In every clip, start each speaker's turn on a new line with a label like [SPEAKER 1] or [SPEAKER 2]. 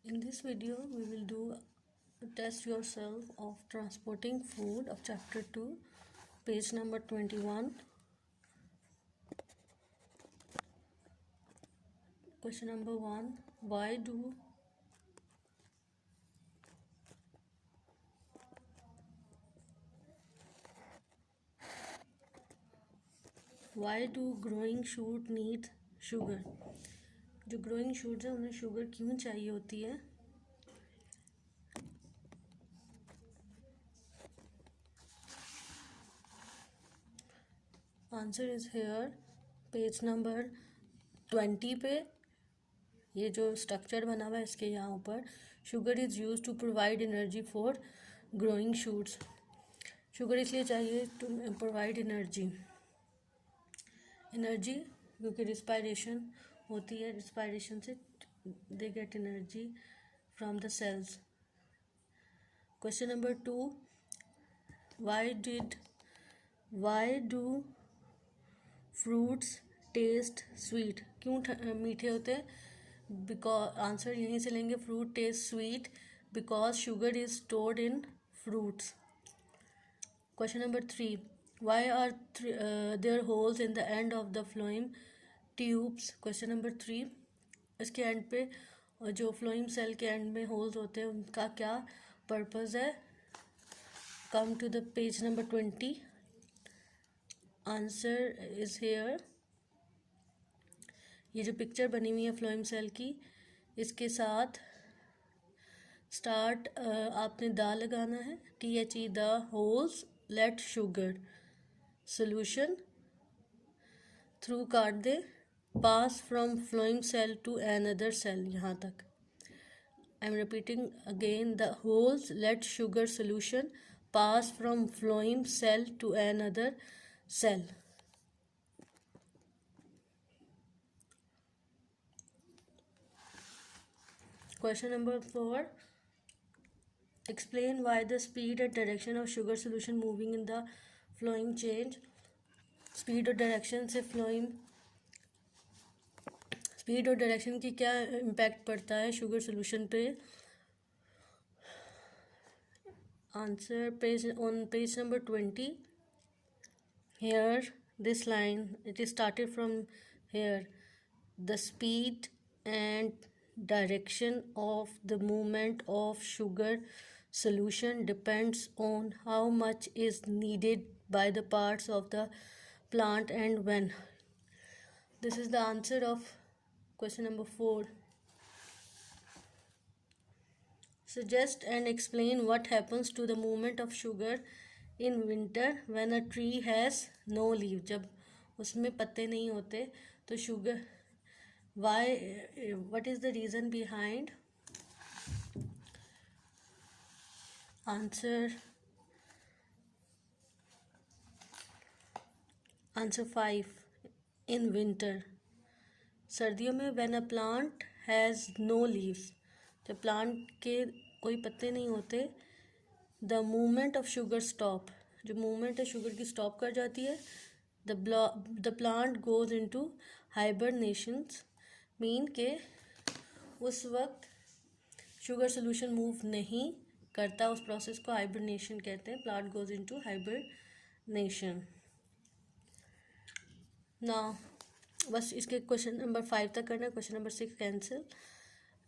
[SPEAKER 1] In this video, we will do test yourself of transporting food of chapter 2, page number 21. Question number 1. Why do growing shoot need sugar? जो growing shoots हैं उन्हें sugar क्यों चाहिए होती है? Answer is hair, page number 20 पे ये जो स्ट्रक्चर बना हुआ है इसके यहाँ ऊपर, sugar is use to provide energy for growing shoots. Sugar इसलिए चाहिए टू प्रोवाइड एनर्जी क्योंकि रिस्पायरेशन होती है, रिस्पायरेशन से they get energy from the cells. Question number 2, why do fruits taste sweet? क्यों मीठे होते हैं? बिकॉज आंसर यहीं से लेंगे, fruit taste sweet because sugar is stored in fruits. Question number 3, why are there holes in the end of the phloem tubes? Question number 3, इसके end पे जो फ्लोइम सेल के एंड में होल्स होते हैं उनका क्या पर्पज़ है? Come to the page number 20, answer is here. ये जो पिक्चर बनी हुई है फ्लोइम सेल की, इसके साथ स्टार्ट आपने दा लगाना है, THE, the holes let sugar solution through काट दे, pass from phloem cell to another cell, यहाँ तक। I am repeating again, the holes let sugar solution pass from phloem cell to another cell. Question number 4, explain why the speed and direction of sugar solution moving in the flowing change. Speed और direction से speed और direction की क्या impact पड़ता है sugar solution पे? Answer page number 20. Here, this line, it is started from here. The speed and direction of the movement of sugar solution depends on how much is needed by the parts of the plant and when. This is the answer of question number 4. Suggest and explain what happens to the movement of sugar in winter when a tree has no leaf. जब उसमें पत्ते नहीं होते तो sugar, what is the reason behind? Answer 5, in winter. सर्दियों में when a plant has no leaves, जब plant के कोई पत्ते नहीं होते, the movement of sugar stop, जो मूवमेंट है शुगर की स्टॉप कर जाती है। The plant goes into hibernations, mean के उस वक्त शुगर सोल्यूशन मूव नहीं करता, उस प्रोसेस को हाइबरनेशन कहते हैं। Plant goes into hibernation. ना बस इसके क्वेश्चन नंबर 5 तक करना है, question number 6 cancel.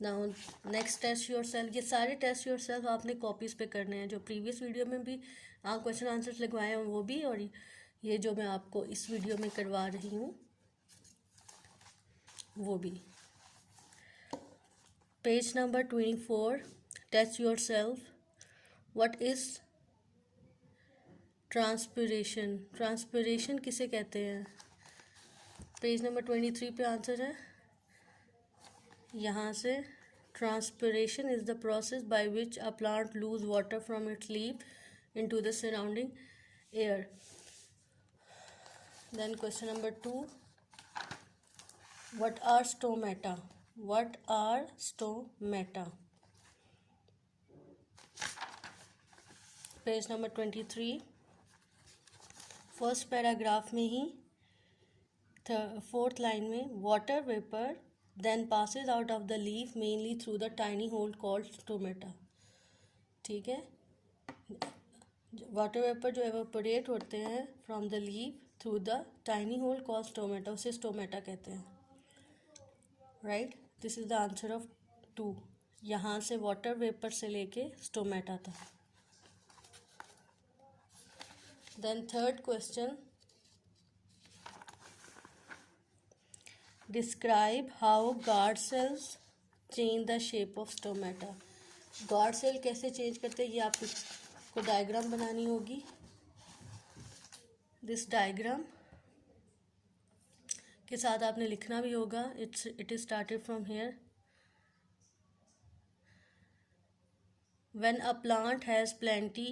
[SPEAKER 1] Now next test yourself. ये सारे टेस्ट योर सेल्फ आपने कॉपीज़ पे करने हैं, जो प्रीवियस वीडियो में भी आप क्वेश्चन आंसर्स लगवाए हैं वो भी, और ये जो मैं आपको इस वीडियो में करवा रही हूँ वो भी। Page number 24, test yourself. What is transpiration? Transpiration किसे कहते हैं? पेज नंबर 23 पे आंसर है, यहाँ से। Transpiration is the process by which a plant lose water from its leaf into the surrounding air. Then question number 2, what are stomata? What are stomata? Page number 23, first paragraph में ही 4th line में, water vapour then passes out of the leaf mainly through the tiny hole called stomata. ठीक है, water vapour जो evaporate होते हैं from the leaf through the tiny hole called stomata, उसे stomata कहते हैं. Right, this is the answer of 2. यहाँ से वाटर वेपर से लेके स्टोमेटा था. Then third question, describe how guard cells change the shape of stomata. Guard cell कैसे change करते हैं, ये आपको डायग्राम बनानी होगी. दिस डायग्राम के साथ आपने लिखना भी होगा. It is started from here. When a plant has plenty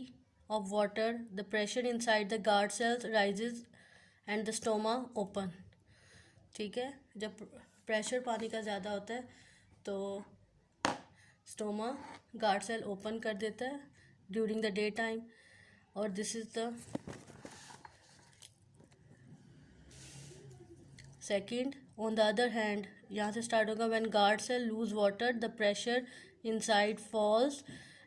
[SPEAKER 1] of water, the pressure inside the guard cells rises and the stoma open. ठीक है, जब प्रेशर पानी का ज़्यादा होता है तो स्टोमा गार्ड सेल ओपन कर देता है ड्यूरिंग द डे टाइम. और this is the second. On the other hand, यहाँ से स्टार्ट होगा. When guard cell lose water the pressure inside falls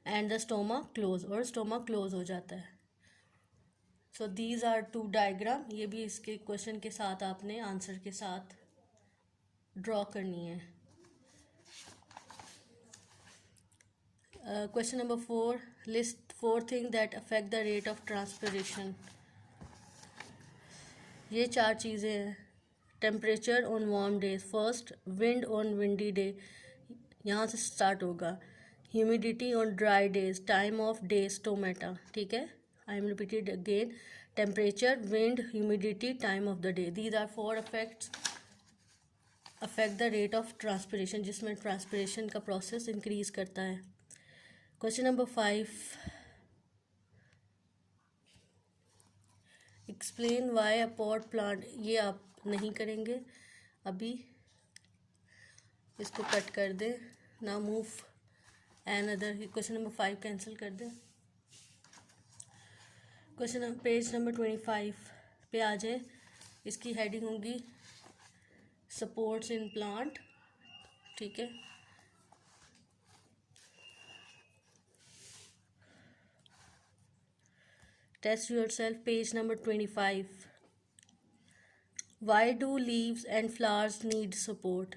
[SPEAKER 1] and the stoma close, और स्टोमा क्लोज हो जाता है. So these are 2 diagram. ये भी इसके क्वेश्चन के साथ आपने आंसर के साथ ड्रॉ करनी है. Question number 4, list 4 thing that affect the rate of transpiration. ये 4 चीज़ें हैं. Temperature on warm days, first wind on windy day, यहाँ से स्टार्ट होगा. Humidity on dry days, time of day stomata. ठीक है, I am repeated again. Temperature, wind, humidity, time of the day, these are 4 effects affect the rate of transpiration, जिसमें transpiration का process increase करता है. Question number 5, explain why a pot plant. ये आप नहीं करेंगे अभी, इसको कट कर दें. ना move and other. Question number 5 cancel कर दें. क्वेश्चन पेज नंबर 25 पे आ जाए. इसकी हेडिंग होगी सपोर्ट्स इन प्लांट. ठीक है, test yourself. Page number 25. Why do leaves and flowers need support.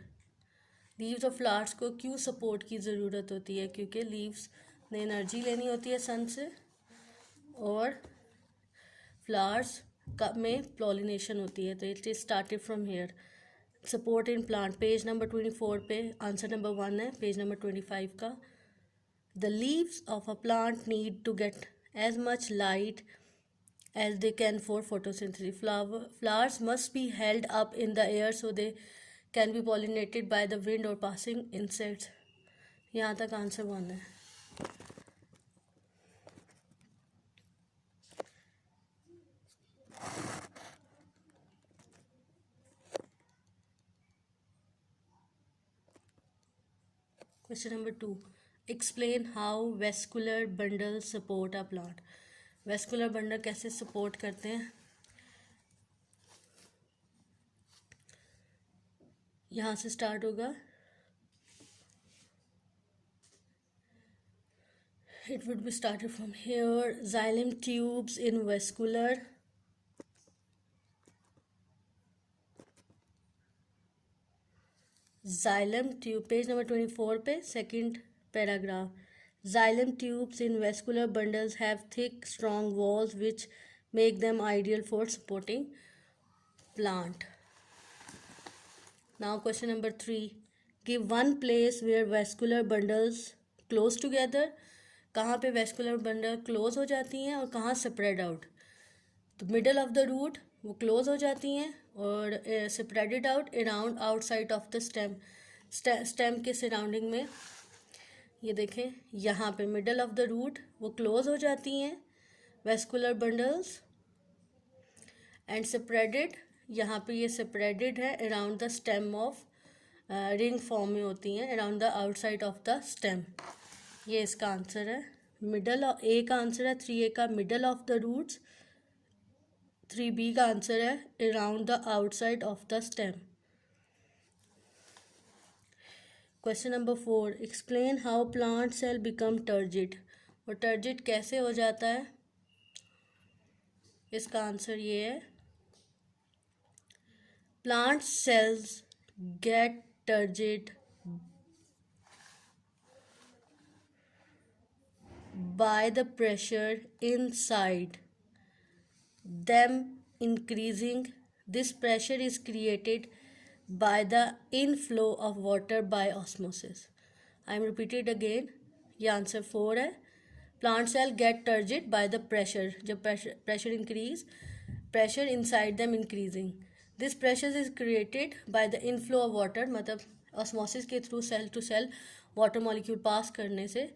[SPEAKER 1] Leaves और फ्लावर्स को क्यों सपोर्ट की ज़रूरत होती है? क्योंकि लीव्स ने एनर्जी लेनी होती है सन से, और फ्लावर्स का में पॉलिनेशन होती है. तो it is started from here. Support in plant, page number 24 पे आंसर नंबर 1 है पेज नंबर 25 का. The leaves of a plant need to get as much light as they can for photosynthesis. Flowers must be held up in the air so they can be pollinated by the wind or passing insects. यहाँ तक answer 1 है. Question number 2, explain how vascular bundle support a plant. Vascular bundle कैसे support करते हैं? यहाँ से start होगा. It would be started from here. Xylem tubes in vascular. Xylem tube, page number 24 पे second paragraph. Xylem tubes in vascular bundles have thick, strong walls which make them ideal for supporting plant. Now question number 3. Give one place where vascular bundles close together. कहाँ पे vascular bundle close हो जाती हैं और कहाँ spread out. तो middle of the root वो close हो जाती हैं और spread out around outside of the stem. stem के surrounding में ये देखें, यहाँ पे मिडल ऑफ द रूट वो क्लोज हो जाती हैं वेस्कुलर बंडल्स, एंड सेपरेटेड, यहाँ पे ये सेपरेटेड है around the stem of, ring form में होती हैं around the outside of the stem. ये इसका आंसर है. मिडल ए का आंसर है 3A का middle of the roots. 3B का आंसर है around the outside of the stem. Question number 4, explain how plant cell become turgid. और टर्जिड कैसे हो जाता है? इसका आंसर ये है, plant cells get turgid by the pressure inside them increasing. This pressure is created by the inflow of water by osmosis. I am repeated again. ये answer 4 है. Plant cell get turgid by the pressure. जब pressure increase, pressure inside them increasing. This pressure is created by the inflow of water. मतलब osmosis के through cell to cell water molecule pass करने से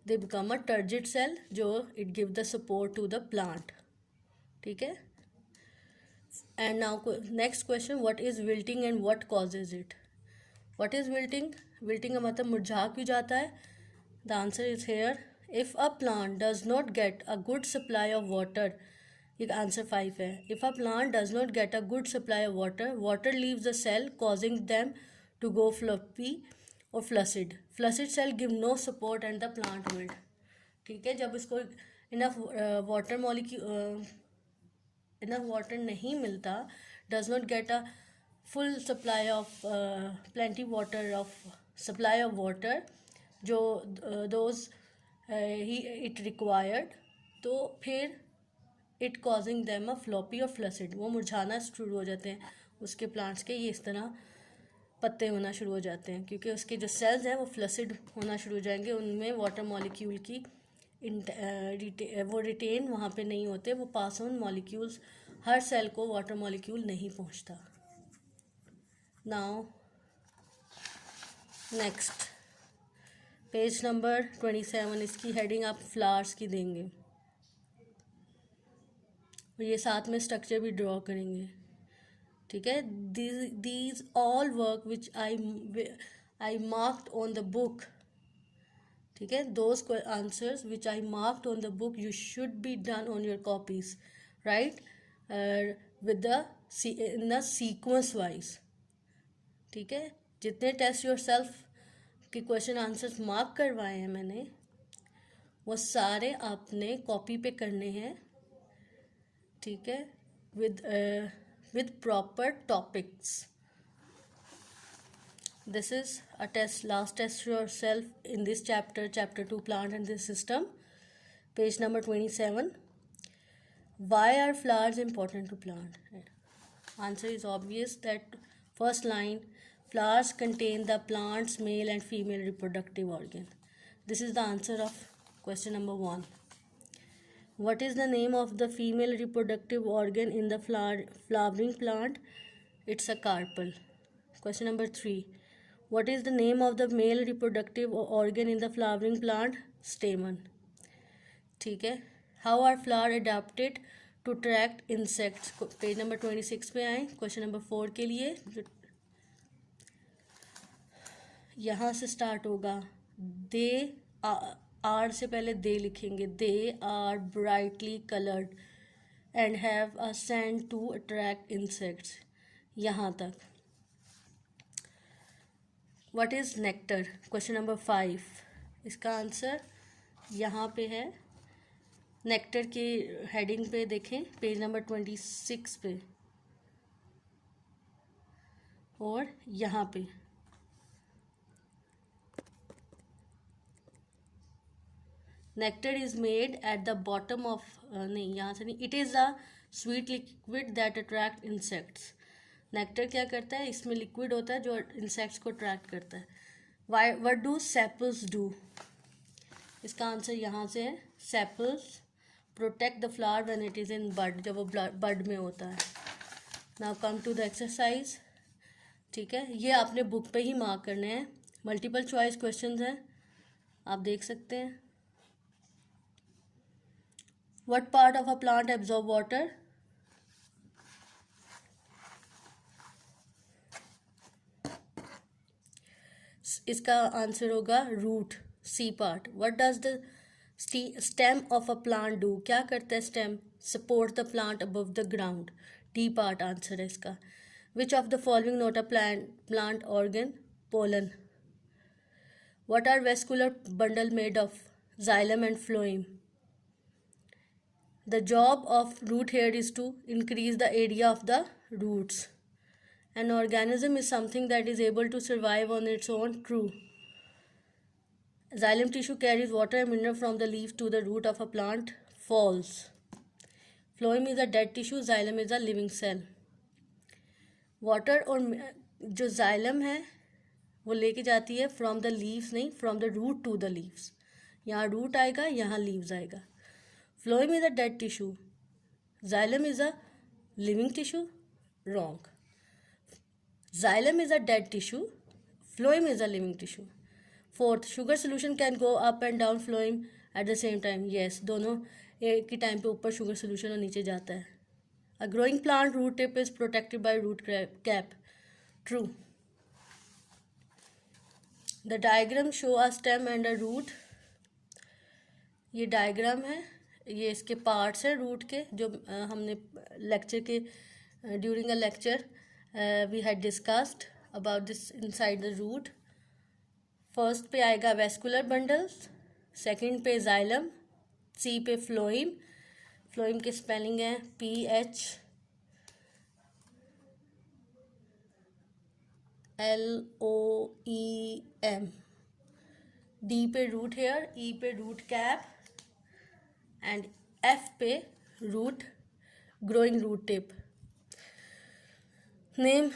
[SPEAKER 1] they become a turgid cell, जो it give the support to the plant. ठीक है. And now next question, what is wilting and what causes it? What is wilting? Wilting का मतलब मुरझा क्यों जाता है? The answer is here. If a plant does not get a good supply of water, ये answer 5 है. If a plant does not get a good supply of water, water leaves the cell causing them to go floppy or flaccid. Flaccid cell give no support and the plant wilt. ठीक है, जब इसको enough water molecule enough water नहीं मिलता, does not get a full supply of plenty water of supply of water जो those he it required, तो फिर it causing them a floppy और फ्लसिड, वो मुरझाना शुरू हो जाते हैं उसके प्लांट्स के. ये इस तरह पत्ते होना शुरू हो जाते हैं क्योंकि उसके जो सेल्स हैं वो फ्लसिड होना शुरू हो जाएंगे. उनमें वाटर मॉलिक्यूल की वो रिटेन वहाँ पे नहीं होते, वो पास ऑन मॉलिक्यूल्स, हर सेल को वाटर मॉलिक्यूल नहीं पहुँचता. नाउ नेक्स्ट पेज नंबर 27, इसकी हेडिंग आप फ्लावर्स की देंगे और ये साथ में स्ट्रक्चर भी ड्रॉ करेंगे. ठीक है. These all work which I marked on the book. ठीक है. Those answers which I marked on the book you should be done on your copies, right, with the in the sequence wise. ठीक है. जितने test your self के question answers mark करवाए हैं मैंने, वो सारे आपने कॉपी पे करने हैं. ठीक है. with proper topics. This is a test, last test yourself in this chapter 2, plant and the system, page number 27. Why are flowers important to plant? Answer is obvious, that first line, flowers contain the plant's male and female reproductive organ. This is the answer of question number 1. What is the name of the female reproductive organ in the flowering plant? It's a carpel. Question number 3. What is the name of the male reproductive organ in the flowering plant? Stamen. ठीक है. How are flowers adapted to attract insects? Page number 26 पे आए. Question number 4 के लिए यहाँ से start होगा. They are से पहले दे लिखेंगे. They are brightly coloured and have a scent to attract insects. यहाँ तक. What is nectar? Question number 5. इसका आंसर यहाँ पे है. नेक्टर की हेडिंग पे देखें, पेज नंबर 26 पे, और यहाँ पे nectar is made at the bottom of नहीं, यहाँ से नहीं. it is a sweet liquid that attract insects. nectar क्या करता है? इसमें लिक्विड होता है जो इंसेक्ट्स को अट्रैक्ट करता है. what do sepals do? इसका आंसर यहाँ से है. sepals protect the flower when it is in bud, जब वो बड में होता है. now come to the exercise. ठीक है. ये आपने बुक पे ही मार्क करने हैं. मल्टीपल चॉइस क्वेश्चंस हैं, आप देख सकते हैं. What part of a plant absorb water? इसका आंसर होगा root, C part. What does the stem of a plant do? क्या करता है stem? Support the plant above the ground. D part answer है इसका. Which of the following not a plant organ? Pollen. What are vascular bundle made of? Xylem and phloem. The job of root hair is to increase the area of the roots. An organism is something that is able to survive on its own. True. Xylem tissue carries water and mineral from the leaf to the root of a plant. False. Phloem is a dead tissue. Xylem is a living cell. Water और जो xylem है वो लेके जाती है from the leaves, नहीं, from the root to the leaves. यहाँ root आएगा, यहाँ लीव्स आएगा. Phloem is a dead tissue. Xylem is a living tissue. Wrong. Xylem is a dead tissue. Phloem is a living tissue. Fourth, sugar solution can go up and down phloem at the same time. Yes, दोनों एक ही time पे ऊपर sugar solution और नीचे जाता है. A growing plant root tip is protected by root cap. True. The diagram show a stem and a root. ये diagram है, ये इसके पार्ट्स हैं रूट के, जो हमने लेक्चर के during a lecture we had discussed about this inside the root. First पे आएगा वेस्कुलर बंडल्स, सेकंड पे जाइलम, सी पे फ्लोइम. फ्लोइम की स्पेलिंग है PHLOEM. डी पे रूट हेयर, ई पे रूट कैप एंड एफ पे root, growing root tip. Name,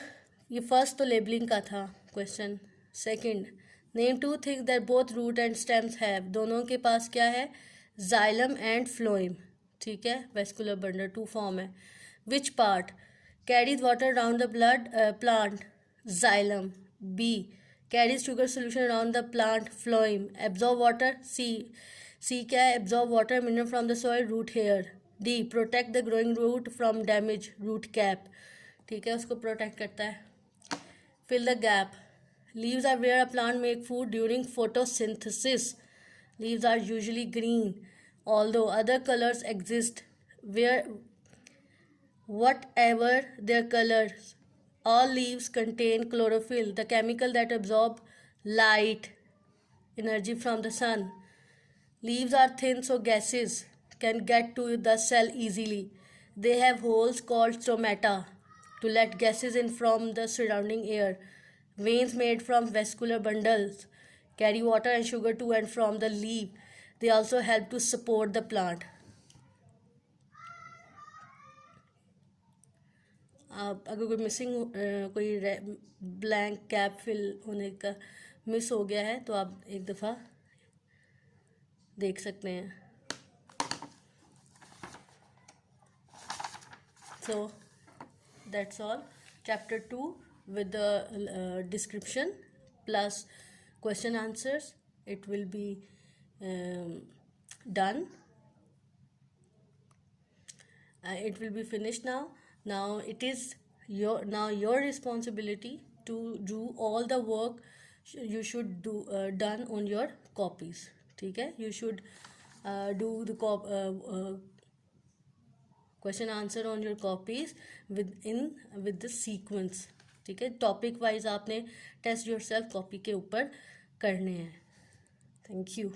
[SPEAKER 1] ये फर्स्ट तो लेबलिंग का था question. Second, name two things that both root and stems have. दोनों के पास क्या है? Xylem and phloem. ठीक है, वेस्कुलर बंडल टू फॉर्म है. Which part carries water around the blood plant? Xylem. B carries sugar solution around the plant? Phloem. Absorb water? C क्या है? Absorb water mineral from the soil? Root hair. D protect the growing root from damage? Root cap. ठीक है, उसको protect करता है. Fill the gap. Leaves are where a plant make food during photosynthesis. Leaves are usually green although other colors exist. Whatever their colors, all leaves contain chlorophyll, the chemical that absorbs light energy from the sun. Leaves are thin, so gases can get to the cell easily. They have holes called stomata to let gases in from the surrounding air. Veins made from vascular bundles carry water and sugar to and from the leaf. They also help to support the plant. अगर कोई missing, कोई blank cap fill होने का miss हो गया है तो आप एक दफ़ा देख सकते हैं. So that's all. Chapter 2 with the description plus question answers. It will be done. It will be finished now. Now it is your responsibility to do all the work you should do done on your copies. ठीक है, you should do the question answer on your copies with the sequence. ठीक है, topic wise आपने test yourself copy के ऊपर करने हैं. Thank you.